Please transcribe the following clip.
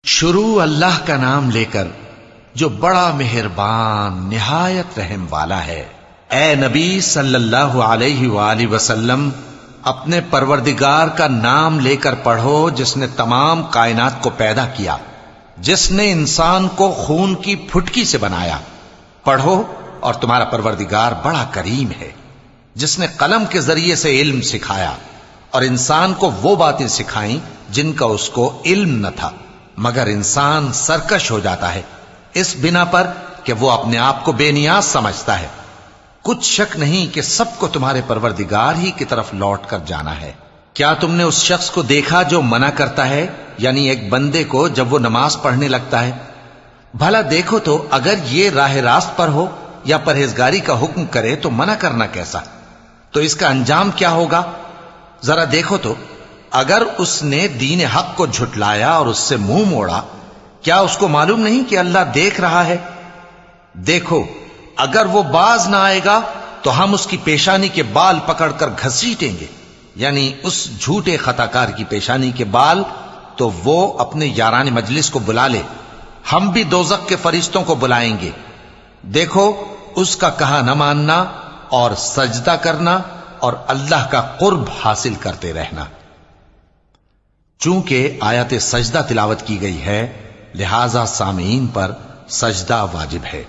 شروع اللہ کا نام لے کر جو بڑا مہربان نہایت رحم والا ہے۔ اے نبی صلی اللہ علیہ وآلہ وسلم، اپنے پروردگار کا نام لے کر پڑھو جس نے تمام کائنات کو پیدا کیا، جس نے انسان کو خون کی پھٹکی سے بنایا۔ پڑھو اور تمہارا پروردگار بڑا کریم ہے، جس نے قلم کے ذریعے سے علم سکھایا اور انسان کو وہ باتیں سکھائیں جن کا اس کو علم نہ تھا، مگر انسان سرکش ہو جاتا ہے اس بنا پر کہ وہ اپنے آپ کو بے نیاز سمجھتا ہے۔ کچھ شک نہیں کہ سب کو تمہارے پروردگار ہی کی طرف لوٹ کر جانا ہے۔ کیا تم نے اس شخص کو دیکھا جو منع کرتا ہے، یعنی ایک بندے کو جب وہ نماز پڑھنے لگتا ہے؟ بھلا دیکھو تو اگر یہ راہ راست پر ہو یا پرہیزگاری کا حکم کرے تو منع کرنا کیسا؟ تو اس کا انجام کیا ہوگا؟ ذرا دیکھو تو اگر اس نے دین حق کو جھٹلایا اور اس سے منہ موڑا، کیا اس کو معلوم نہیں کہ اللہ دیکھ رہا ہے؟ دیکھو اگر وہ باز نہ آئے گا تو ہم اس کی پیشانی کے بال پکڑ کر گھسیٹیں گے، یعنی اس جھوٹے خطا کار کی پیشانی کے بال، تو وہ اپنے یاران مجلس کو بلا لے، ہم بھی دوزخ کے فرشتوں کو بلائیں گے۔ دیکھو اس کا کہا نہ ماننا اور سجدہ کرنا اور اللہ کا قرب حاصل کرتے رہنا۔ چونکہ آیت سجدہ تلاوت کی گئی ہے، لہذا سامعین پر سجدہ واجب ہے۔